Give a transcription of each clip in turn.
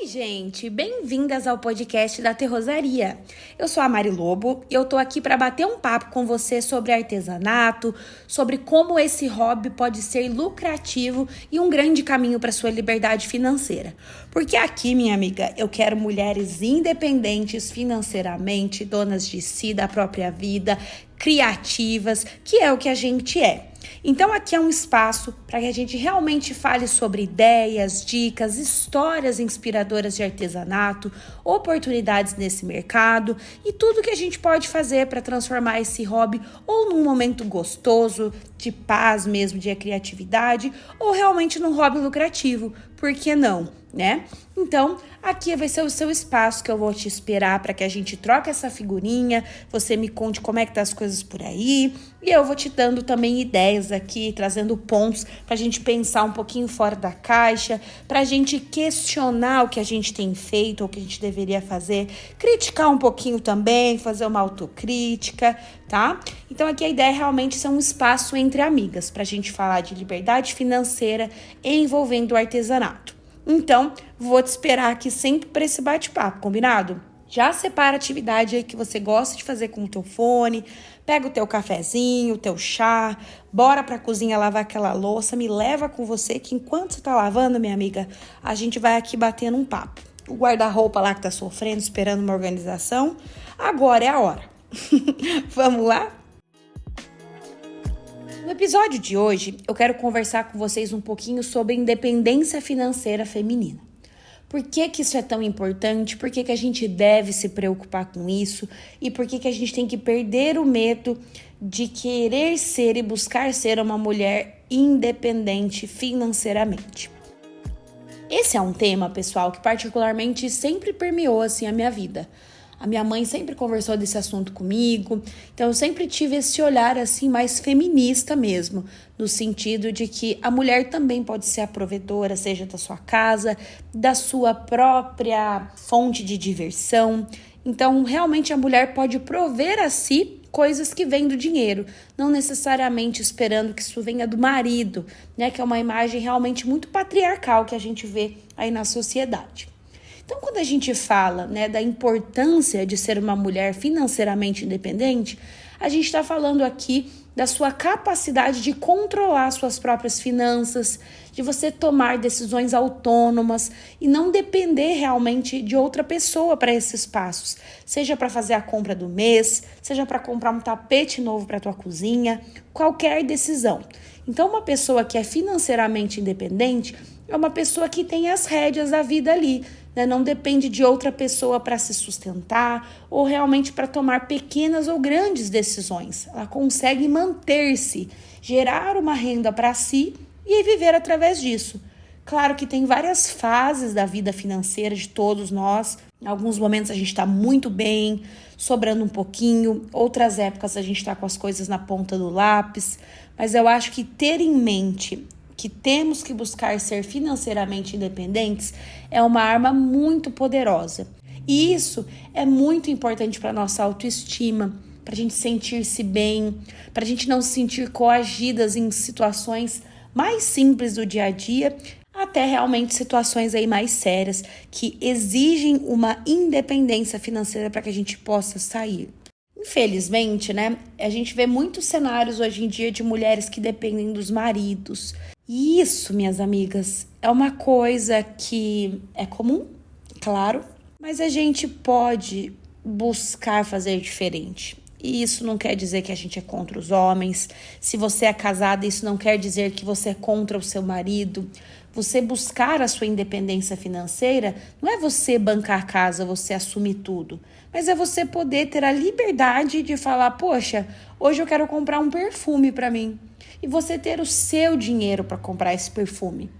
Oi, gente! Bem-vindas ao podcast da Terrosaria. Eu sou a Mari Lobo e eu tô aqui para bater um papo com você sobre artesanato, sobre como esse hobby pode ser lucrativo e um grande caminho para sua liberdade financeira. Porque aqui, minha amiga, eu quero mulheres independentes financeiramente, donas de si, da própria vida, criativas, que é o que a gente é. Então aqui é um espaço para que a gente realmente fale sobre ideias, dicas, histórias inspiradoras de artesanato, oportunidades nesse mercado e tudo que a gente pode fazer para transformar esse hobby ou num momento gostoso, de paz mesmo, de criatividade, ou realmente num hobby lucrativo. Por que não, né? Então, aqui vai ser o seu espaço que eu vou te esperar para que a gente troque essa figurinha, você me conte como é que tá as coisas por aí, e eu vou te dando também ideias aqui, trazendo pontos para a gente pensar um pouquinho fora da caixa, para a gente questionar o que a gente tem feito, ou o que a gente deveria fazer, criticar um pouquinho também, fazer uma autocrítica, tá? Então aqui a ideia realmente é um espaço entre amigas, para a gente falar de liberdade financeira envolvendo o artesanato. Então, vou te esperar aqui sempre para esse bate-papo, combinado? Já separa a atividade aí que você gosta de fazer com o teu fone, pega o teu cafezinho, o teu chá, bora pra cozinha lavar aquela louça, me leva com você que enquanto você tá lavando, minha amiga, a gente vai aqui batendo um papo. O guarda-roupa lá que tá sofrendo, esperando uma organização, agora é a hora. Vamos lá? No episódio de hoje, eu quero conversar com vocês um pouquinho sobre independência financeira feminina. Por que isso é tão importante? Por que a gente deve se preocupar com isso? E por que a gente tem que perder o medo de querer ser e buscar ser uma mulher independente financeiramente? Esse é um tema, pessoal, que particularmente sempre permeou assim, a minha vida. A minha mãe sempre conversou desse assunto comigo, então eu sempre tive esse olhar assim mais feminista mesmo, no sentido de que a mulher também pode ser a provedora, seja da sua casa, da sua própria fonte de diversão. Então, realmente a mulher pode prover a si coisas que vêm do dinheiro, não necessariamente esperando que isso venha do marido, né? Que é uma imagem realmente muito patriarcal que a gente vê aí na sociedade. Então, quando a gente fala, né, da importância de ser uma mulher financeiramente independente, a gente está falando aqui da sua capacidade de controlar suas próprias finanças, de você tomar decisões autônomas e não depender realmente de outra pessoa para esses passos, seja para fazer a compra do mês, seja para comprar um tapete novo para a tua cozinha, qualquer decisão. Então, uma pessoa que é financeiramente independente é uma pessoa que tem as rédeas da vida ali, né? Não depende de outra pessoa para se sustentar ou realmente para tomar pequenas ou grandes decisões. Ela consegue manter-se, gerar uma renda para si e viver através disso. Claro que tem várias fases da vida financeira de todos nós. Em alguns momentos a gente está muito bem, sobrando um pouquinho. Outras épocas a gente está com as coisas na ponta do lápis. Mas eu acho que ter em mente que temos que buscar ser financeiramente independentes é uma arma muito poderosa. E isso é muito importante para a nossa autoestima, para a gente sentir-se bem, para a gente não se sentir coagidas em situações mais simples do dia a dia, até realmente situações aí mais sérias que exigem uma independência financeira para que a gente possa sair. Infelizmente, né, a gente vê muitos cenários hoje em dia de mulheres que dependem dos maridos. E isso, minhas amigas, é uma coisa que é comum, claro, mas a gente pode buscar fazer diferente. E isso não quer dizer que a gente é contra os homens. Se você é casada, isso não quer dizer que você é contra o seu marido. Você buscar a sua independência financeira não é você bancar a casa, você assumir tudo. Mas é você poder ter a liberdade de falar, poxa, hoje eu quero comprar um perfume para mim. E você ter o seu dinheiro para comprar esse perfume.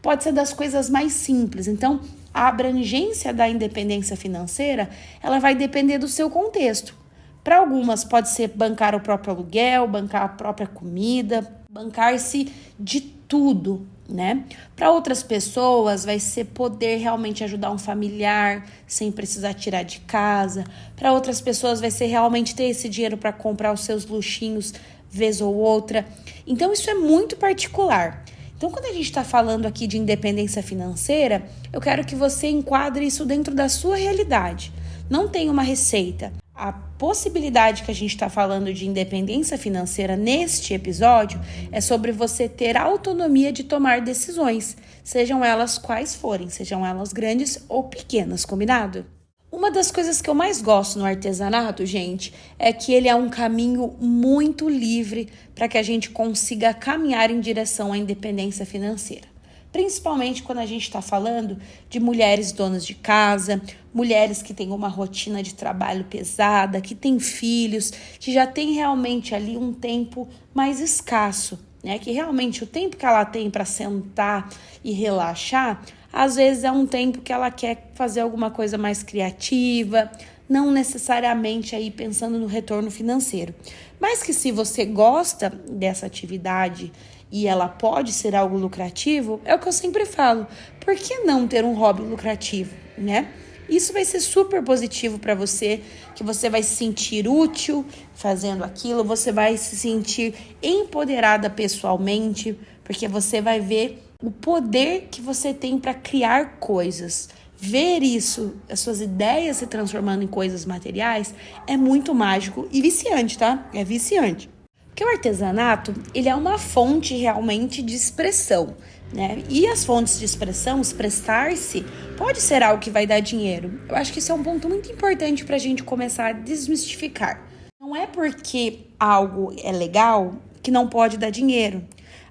Pode ser das coisas mais simples. Então, a abrangência da independência financeira, ela vai depender do seu contexto. Para algumas pode ser bancar o próprio aluguel, bancar a própria comida, bancar-se de tudo, né? Para outras pessoas vai ser poder realmente ajudar um familiar sem precisar tirar de casa. Para outras pessoas vai ser realmente ter esse dinheiro para comprar os seus luxinhos vez ou outra. Então isso é muito particular. Então, quando a gente está falando aqui de independência financeira, eu quero que você enquadre isso dentro da sua realidade. Não tem uma receita. A possibilidade que a gente está falando de independência financeira neste episódio é sobre você ter autonomia de tomar decisões, sejam elas quais forem, sejam elas grandes ou pequenas, combinado? Uma das coisas que eu mais gosto no artesanato, gente, é que ele é um caminho muito livre para que a gente consiga caminhar em direção à independência financeira. Principalmente quando a gente está falando de mulheres donas de casa, mulheres que têm uma rotina de trabalho pesada, que têm filhos, que já têm realmente ali um tempo mais escasso, né? Que realmente o tempo que ela tem para sentar e relaxar, às vezes é um tempo que ela quer fazer alguma coisa mais criativa, não necessariamente aí pensando no retorno financeiro. Mas que se você gosta dessa atividade e ela pode ser algo lucrativo, é o que eu sempre falo. Por que não ter um hobby lucrativo, né? Isso vai ser super positivo para você, que você vai se sentir útil fazendo aquilo, você vai se sentir empoderada pessoalmente, porque você vai ver o poder que você tem para criar coisas. Ver isso, as suas ideias se transformando em coisas materiais, é muito mágico e viciante, tá? É viciante. Porque o artesanato, ele é uma fonte realmente de expressão, né? E as fontes de expressão, expressar-se, pode ser algo que vai dar dinheiro. Eu acho que isso é um ponto muito importante para a gente começar a desmistificar. Não é porque algo é legal que não pode dar dinheiro.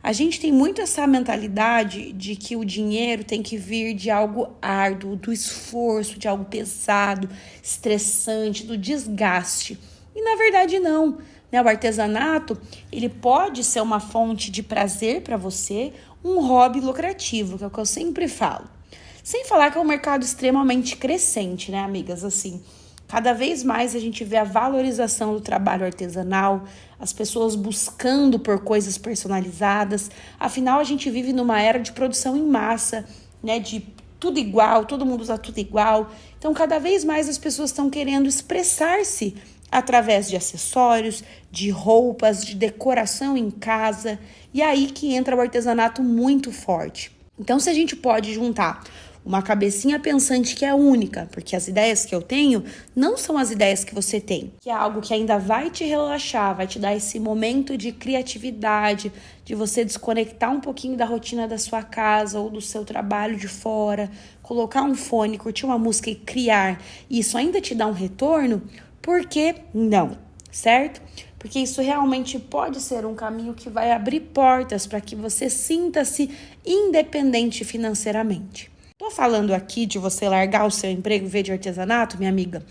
A gente tem muito essa mentalidade de que o dinheiro tem que vir de algo árduo, do esforço, de algo pesado, estressante, do desgaste. E na verdade não, né? O artesanato, ele pode ser uma fonte de prazer para você, um hobby lucrativo, que é o que eu sempre falo. Sem falar que é um mercado extremamente crescente, né, amigas? Assim, cada vez mais a gente vê a valorização do trabalho artesanal, as pessoas buscando por coisas personalizadas. Afinal, a gente vive numa era de produção em massa, né? De tudo igual, todo mundo usa tudo igual. Então, cada vez mais as pessoas estão querendo expressar-se através de acessórios, de roupas, de decoração em casa. E aí que entra o artesanato muito forte. Então, se a gente pode juntar uma cabecinha pensante que é única, porque as ideias que eu tenho não são as ideias que você tem, que é algo que ainda vai te relaxar, vai te dar esse momento de criatividade, de você desconectar um pouquinho da rotina da sua casa ou do seu trabalho de fora, colocar um fone, curtir uma música e criar, e isso ainda te dá um retorno. Por que não? Certo? Porque isso realmente pode ser um caminho que vai abrir portas para que você sinta-se independente financeiramente. Tô falando aqui de você largar o seu emprego e ver de artesanato, minha amiga?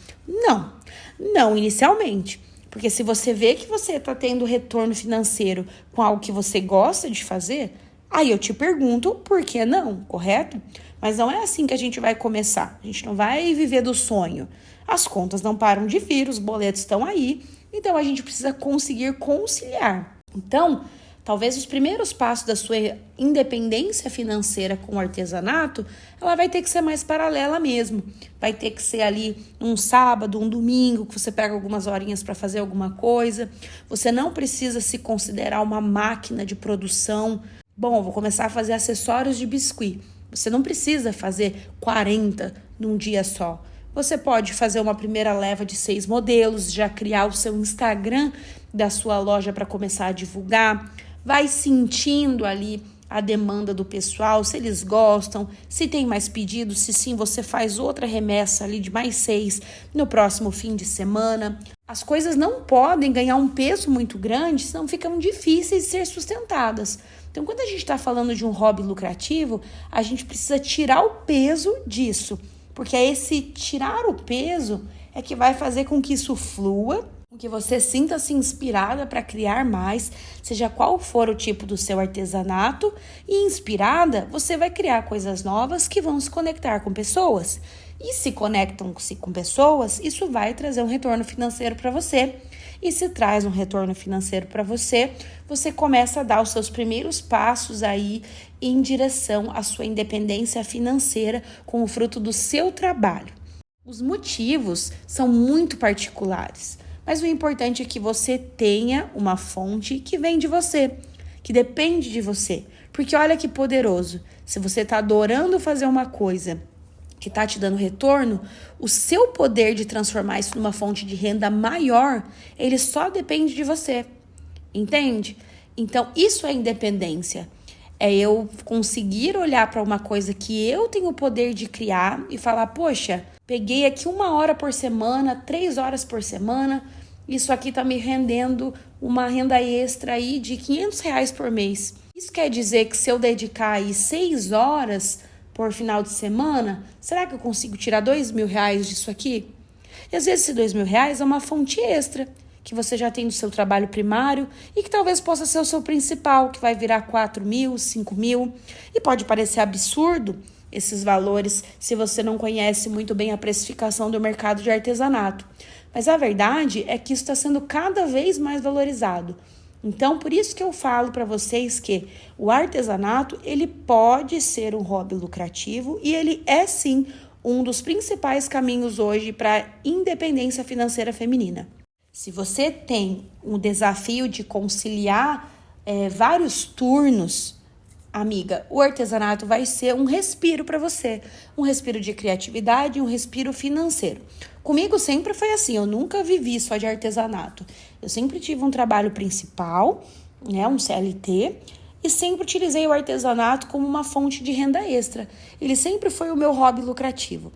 Não inicialmente. Porque se você vê que você está tendo retorno financeiro com algo que você gosta de fazer, aí eu te pergunto por que não, correto? Mas não é assim que a gente vai começar. A gente não vai viver do sonho. As contas não param de vir, os boletos estão aí. Então, a gente precisa conseguir conciliar. Então, talvez os primeiros passos da sua independência financeira com o artesanato, ela vai ter que ser mais paralela mesmo. Vai ter que ser ali um sábado, um domingo, que você pega algumas horinhas para fazer alguma coisa. Você não precisa se considerar uma máquina de produção. Bom, vou começar a fazer acessórios de biscuit. Você não precisa fazer 40 num dia só. Você pode fazer uma primeira leva de 6 modelos, já criar o seu Instagram da sua loja para começar a divulgar. Vai sentindo ali a demanda do pessoal, se eles gostam, se tem mais pedidos, se sim, você faz outra remessa ali de mais 6 no próximo fim de semana. As coisas não podem ganhar um peso muito grande, senão ficam difíceis de ser sustentadas. Então, quando a gente está falando de um hobby lucrativo, a gente precisa tirar o peso disso. Porque esse tirar o peso é que vai fazer com que isso flua, com que você sinta-se inspirada para criar mais, seja qual for o tipo do seu artesanato, e inspirada, você vai criar coisas novas que vão se conectar com pessoas. E se conectam-se com pessoas, isso vai trazer um retorno financeiro para você. E se traz um retorno financeiro para você, você começa a dar os seus primeiros passos aí em direção à sua independência financeira com o fruto do seu trabalho. Os motivos são muito particulares, mas o importante é que você tenha uma fonte que vem de você, que depende de você. Porque olha que poderoso, se você está adorando fazer uma coisa que está te dando retorno, o seu poder de transformar isso numa fonte de renda maior, ele só depende de você, entende? Então, isso é independência. É eu conseguir olhar para uma coisa que eu tenho o poder de criar e falar, poxa, peguei aqui 1 hora por semana, 3 horas por semana, isso aqui tá me rendendo uma renda extra aí de R$ 500 por mês. Isso quer dizer que se eu dedicar aí 6 horas por final de semana, será que eu consigo tirar R$ 2.000 disso aqui? E às vezes esse R$ 2.000 é uma fonte extra que você já tem do seu trabalho primário e que talvez possa ser o seu principal, que vai virar 4.000, 5.000. E pode parecer absurdo esses valores se você não conhece muito bem a precificação do mercado de artesanato. Mas a verdade é que isso está sendo cada vez mais valorizado. Então, por isso que eu falo para vocês que o artesanato, ele pode ser um hobby lucrativo e ele é sim um dos principais caminhos hoje para a independência financeira feminina. Se você tem um desafio de conciliar vários turnos, amiga, o artesanato vai ser um respiro para você. Um respiro de criatividade, um respiro financeiro. Comigo sempre foi assim, eu nunca vivi só de artesanato. Eu sempre tive um trabalho principal, né, um CLT, e sempre utilizei o artesanato como uma fonte de renda extra. Ele sempre foi o meu hobby lucrativo.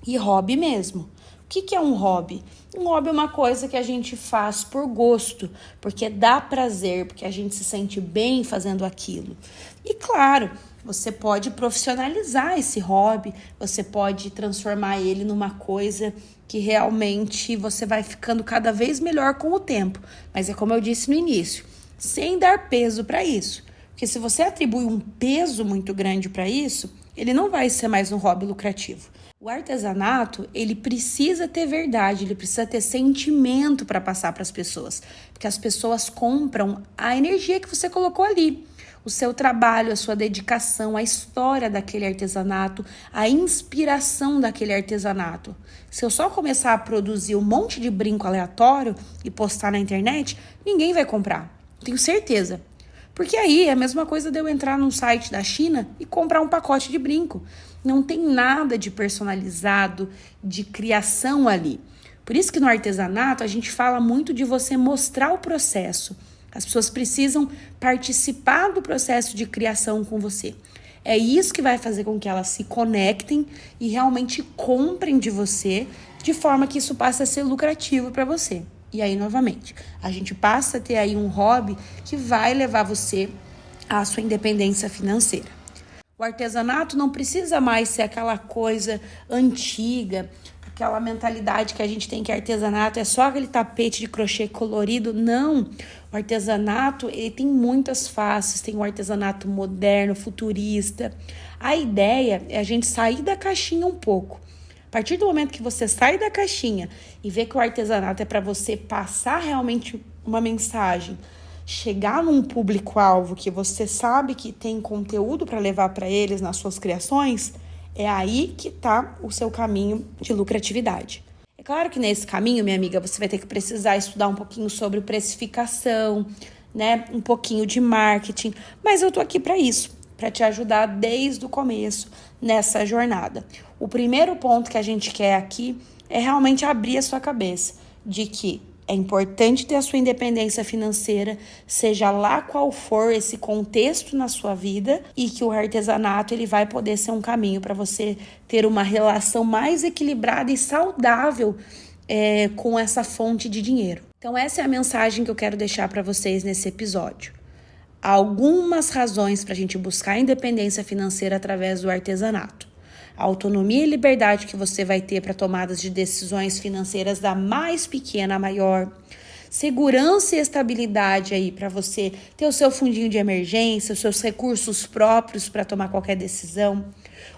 E hobby mesmo. O que é um hobby? Um hobby é uma coisa que a gente faz por gosto, porque dá prazer, porque a gente se sente bem fazendo aquilo. E claro, você pode profissionalizar esse hobby, você pode transformar ele numa coisa que realmente você vai ficando cada vez melhor com o tempo. Mas é como eu disse no início, sem dar peso para isso. Porque se você atribui um peso muito grande para isso, ele não vai ser mais um hobby lucrativo. O artesanato, ele precisa ter verdade, ele precisa ter sentimento para passar para as pessoas. Porque as pessoas compram a energia que você colocou ali. O seu trabalho, a sua dedicação, a história daquele artesanato, a inspiração daquele artesanato. Se eu só começar a produzir um monte de brinco aleatório e postar na internet, ninguém vai comprar. Tenho certeza. Porque aí é a mesma coisa de eu entrar num site da China e comprar um pacote de brinco. Não tem nada de personalizado, de criação ali. Por isso que no artesanato a gente fala muito de você mostrar o processo. As pessoas precisam participar do processo de criação com você. É isso que vai fazer com que elas se conectem e realmente comprem de você, de forma que isso passe a ser lucrativo para você. E aí, novamente, a gente passa a ter aí um hobby que vai levar você à sua independência financeira. O artesanato não precisa mais ser aquela coisa antiga, aquela mentalidade que a gente tem que artesanato é só aquele tapete de crochê colorido. Não, o artesanato ele tem muitas faces, tem o artesanato moderno, futurista. A ideia é a gente sair da caixinha um pouco. A partir do momento que você sai da caixinha e vê que o artesanato é para você passar realmente uma mensagem, chegar num público-alvo que você sabe que tem conteúdo para levar para eles nas suas criações, é aí que está o seu caminho de lucratividade. É claro que nesse caminho, minha amiga, você vai ter que precisar estudar um pouquinho sobre precificação, né? Um pouquinho de marketing, mas eu tô aqui para isso, para te ajudar desde o começo nessa jornada. O primeiro ponto que a gente quer aqui é realmente abrir a sua cabeça de que é importante ter a sua independência financeira, seja lá qual for esse contexto na sua vida, e que o artesanato ele vai poder ser um caminho para você ter uma relação mais equilibrada e saudável com essa fonte de dinheiro. Então essa é a mensagem que eu quero deixar para vocês nesse episódio. Há algumas razões para a gente buscar a independência financeira através do artesanato. A autonomia e liberdade que você vai ter para tomadas de decisões financeiras da mais pequena à maior. Segurança e estabilidade aí para você ter o seu fundinho de emergência, os seus recursos próprios para tomar qualquer decisão.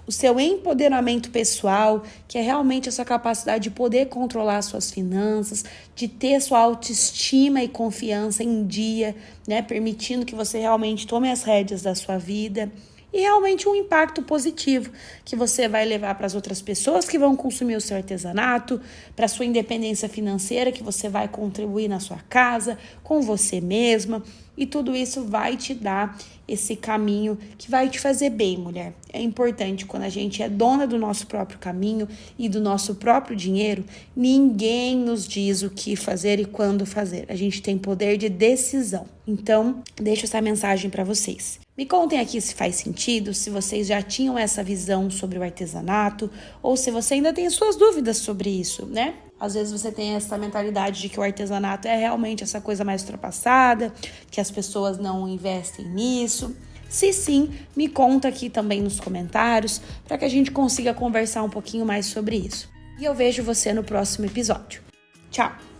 O seu empoderamento pessoal, que é realmente a sua capacidade de poder controlar suas finanças, de ter sua autoestima e confiança em dia, né, permitindo que você realmente tome as rédeas da sua vida. E realmente um impacto positivo que você vai levar para as outras pessoas que vão consumir o seu artesanato, para a sua independência financeira que você vai contribuir na sua casa, com você mesma, e tudo isso vai te dar esse caminho que vai te fazer bem, mulher. É importante, quando a gente é dona do nosso próprio caminho e do nosso próprio dinheiro, ninguém nos diz o que fazer e quando fazer. A gente tem poder de decisão. Então, deixo essa mensagem para vocês. Me contem aqui se faz sentido, se vocês já tinham essa visão sobre o artesanato, ou se você ainda tem suas dúvidas sobre isso, né? Às vezes você tem essa mentalidade de que o artesanato é realmente essa coisa mais ultrapassada, que as pessoas não investem nisso. Se sim, me conta aqui também nos comentários para que a gente consiga conversar um pouquinho mais sobre isso. E eu vejo você no próximo episódio. Tchau!